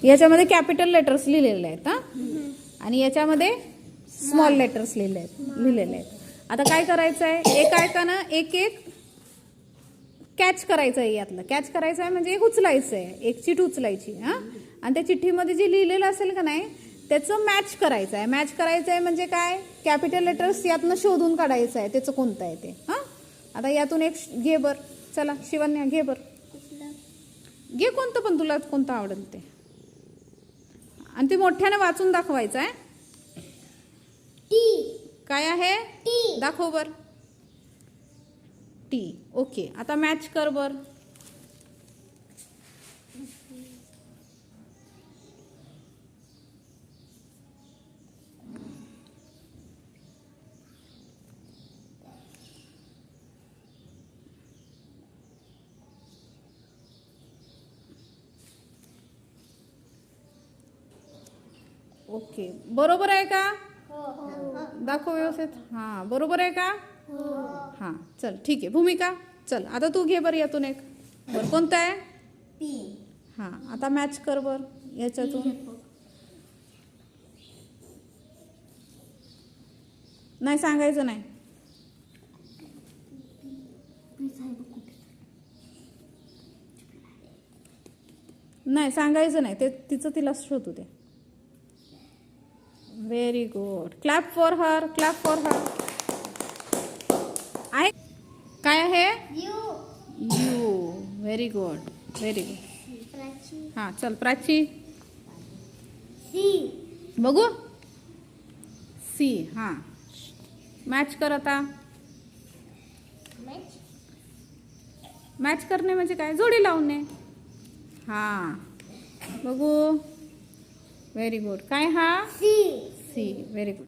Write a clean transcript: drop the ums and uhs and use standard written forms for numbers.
याच्यामध्ये capital letters लिहिलेले आहेत हा, आणि याच्यामध्ये स्मॉल लेटर्स लिहिलेले आहेत. आता काय करायचं आहे, एका एकानं एक एक कॅच करायचं आहे. यातलं कॅच करायचं आहे म्हणजे एक उचलायचं आहे, एक चिठ उचलायची हा, आणि त्या चिठ्ठीमध्ये जे लिहिलेलं असेल का नाही त्याचं मॅच करायचं आहे. मॅच करायचं आहे म्हणजे काय, कॅपिटल लेटर्स यातनं शोधून काढायचं आहे त्याचं कोणतं आहे ते हा. आता यातून एक घे बर, चला शिवन्या घे बर, घे कोणतं पण तुला कोणतं आवडेल ते, आणि ते मोठ्याने वाचून दाखवायचं आहे. टी. काय आहे टी. दाखव बर. टी. ओके, आता मॅच कर बर. ओके, बरोबर आहे का, दाखव व्यवस्थित. हा बरोबर आहे का, हा चल ठीक आहे. भूमिका चल आता तू घे बर यातून एक बर, कोणतं आहे पी. हा, आता मॅच कर बर याच्यातून. नाही सांगायचं नाही, नाही सांगायचं नाही, ते तिचं तिलाच शोधू दे. Very good, clap for her, clap for her. आहे काय आहे, you. You. Very good, very good. Prachi. हा चल प्राची सी. बघू. सी. हा मॅच कर आता. मॅच करणे म्हणजे काय, जोडी लावणे. हा बघू. Very good. काय हा, सी. सी. Very good.